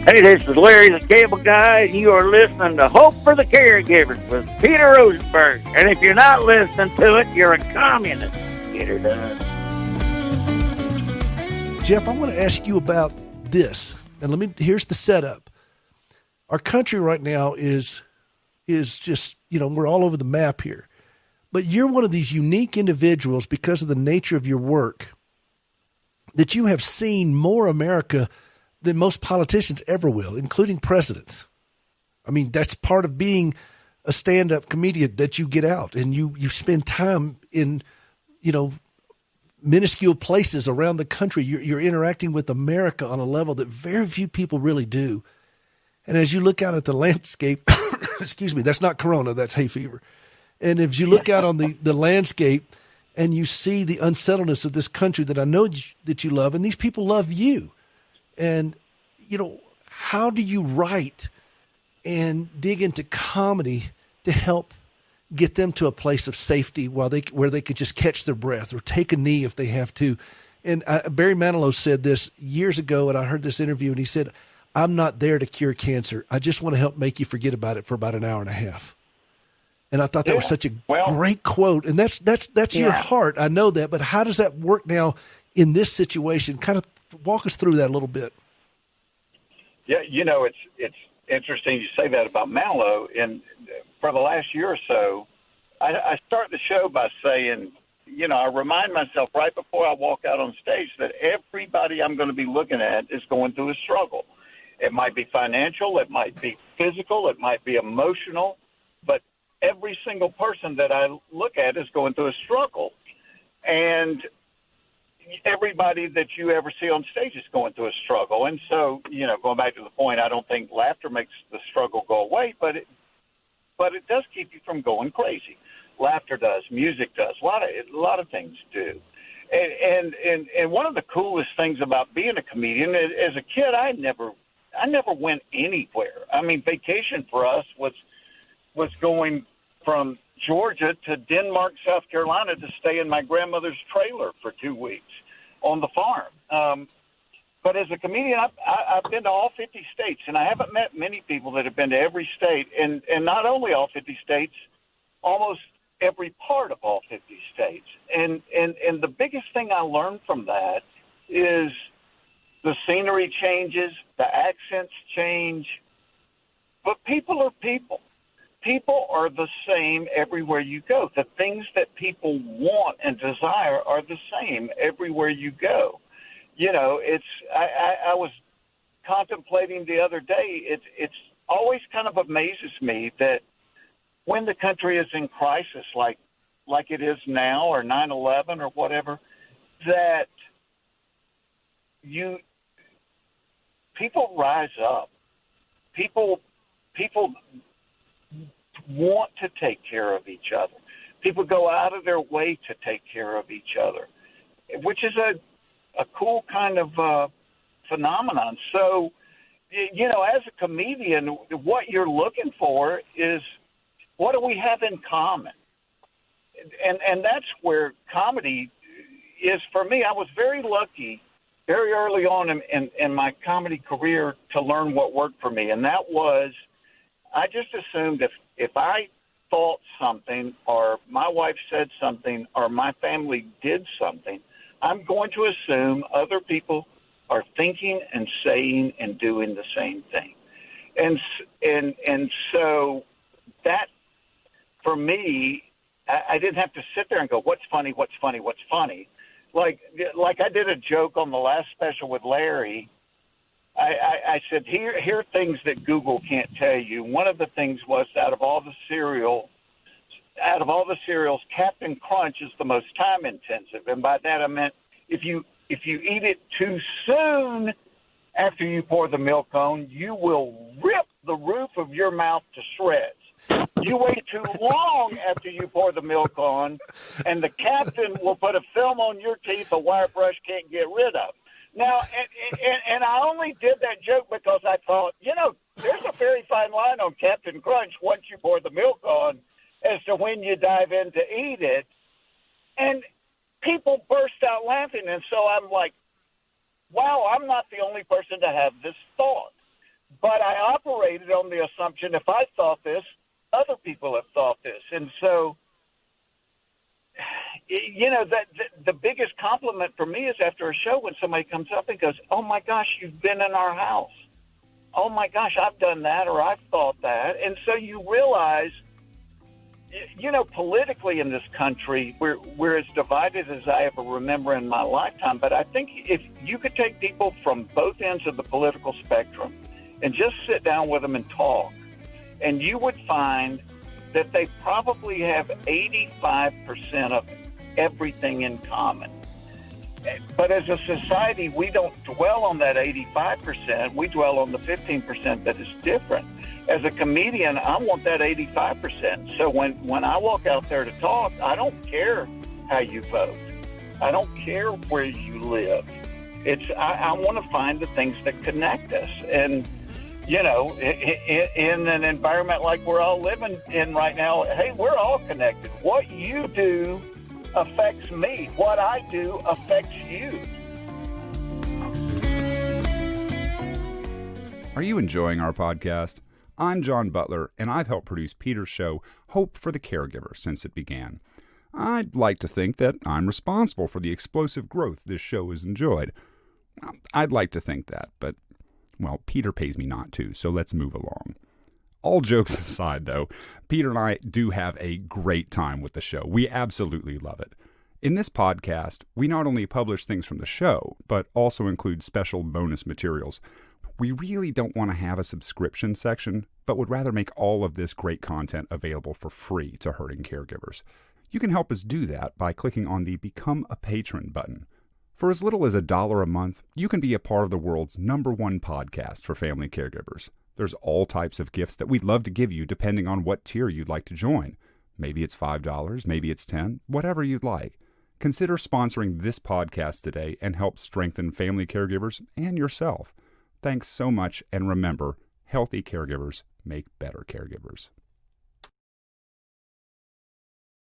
Hey, this is Larry the Cable Guy, and you are listening to Hope for the Caregivers with Peter Rosenberger. And if you're not listening to it, you're a communist. Get her done. Jeff, I want to ask you about this. And here's the setup. Our country right now is just, we're all over the map here. But you're one of these unique individuals because of the nature of your work that you have seen more America than most politicians ever will, including presidents. I mean, that's part of being a stand-up comedian, that you get out and you spend time in, minuscule places around the country. You're interacting with America on a level that very few people really do. And as you look out at the landscape, excuse me, that's not corona, that's hay fever. And as you look out on the landscape and you see the unsettledness of this country that I know that you love, and these people love you. And, how do you write and dig into comedy to help get them to a place of safety where they could just catch their breath or take a knee if they have to? And Barry Manilow said this years ago, and I heard this interview, and he said, "I'm not there to cure cancer. I just want to help make you forget about it for about an hour and a half." And I thought that was such a great quote. And that's your heart. I know that. But how does that work now in this situation? Kind of walk us through that a little bit. Yeah, it's interesting you say that about Manilow. And for the last year or so, I start the show by saying, I remind myself right before I walk out on stage that everybody I'm going to be looking at is going through a struggle. It might be financial, it might be physical, it might be emotional, but every single person that I look at is going through a struggle. And everybody that you ever see on stage is going through a struggle. And so, going back to the point, I don't think laughter makes the struggle go away, but it does keep you from going crazy. Laughter does, music does, a lot of things do. And one of the coolest things about being a comedian, as a kid, I never went anywhere. I mean, vacation for us was going from Georgia to Denmark, South Carolina to stay in my grandmother's trailer for 2 weeks on the farm. But as a comedian, I've been to all 50 states, and I haven't met many people that have been to every state, and not only all 50 states, almost every part of all 50 states. And the biggest thing I learned from that is the scenery changes, the accents change, but people are people. People are the same everywhere you go. The things that people want and desire are the same everywhere you go. I was contemplating the other day, it's always kind of amazes me that when the country is in crisis like it is now, or 9/11 or whatever, that people rise up. People want to take care of each other. People go out of their way to take care of each other, which is a cool kind of phenomenon. So, as a comedian, what you're looking for is, what do we have in common? And that's where comedy is for me. I was very lucky very early on in my comedy career to learn what worked for me, and that was, I just assumed if I thought something, or my wife said something, or my family did something, I'm going to assume other people are thinking and saying and doing the same thing. And so that, for me, I didn't have to sit there and go, what's funny, what's funny, what's funny? Like I did a joke on the last special with Larry. I said, here are things that Google can't tell you. One of the things was, out of all the cereals, Captain Crunch is the most time intensive. And by that I meant if you eat it too soon after you pour the milk on, you will rip the roof of your mouth to shreds. You wait too long after you pour the milk on, and the captain will put a film on your teeth a wire brush can't get rid of. Now, and I only did that joke because I thought, there's a very fine line on Captain Crunch once you pour the milk on as to when you dive in to eat it. And people burst out laughing, and so I'm like, wow, I'm not the only person to have this thought. But I operated on the assumption if I thought this, other people have thought this. And so, you know, that the biggest compliment for me is after a show when somebody comes up and goes, "Oh my gosh, you've been in our house. Oh my gosh, I've done that, or I've thought that." And so you realize, you know, politically in this country, we're as divided as I ever remember in my lifetime. But I think if you could take people from both ends of the political spectrum and just sit down with them and talk, and you would find that they probably have 85% of everything in common. But as a society, we don't dwell on that 85%. We dwell on the 15% that is different. As a comedian, I want that 85%. So when I walk out there to talk, I don't care how you vote. I don't care where you live. I want to find the things that connect us. And, you know, in an environment like we're all living in right now, hey, we're all connected. What you do affects me. What I do affects you. Are you enjoying our podcast? I'm John Butler, and I've helped produce Peter's show, Hope for the Caregiver, since it began. I'd like to think that I'm responsible for the explosive growth this show has enjoyed. I'd like to think that, but, well, Peter pays me not to, so let's move along. All jokes aside, though, Peter and I do have a great time with the show. We absolutely love it. In this podcast, we not only publish things from the show, but also include special bonus materials. We really don't want to have a subscription section, but would rather make all of this great content available for free to hurting caregivers. You can help us do that by clicking on the Become a Patron button. For as little as $1 a month, you can be a part of the world's #1 podcast for family caregivers. There's all types of gifts that we'd love to give you depending on what tier you'd like to join. Maybe it's $5, maybe it's $10, whatever you'd like. Consider sponsoring this podcast today and help strengthen family caregivers and yourself. Thanks so much, and remember, healthy caregivers make better caregivers.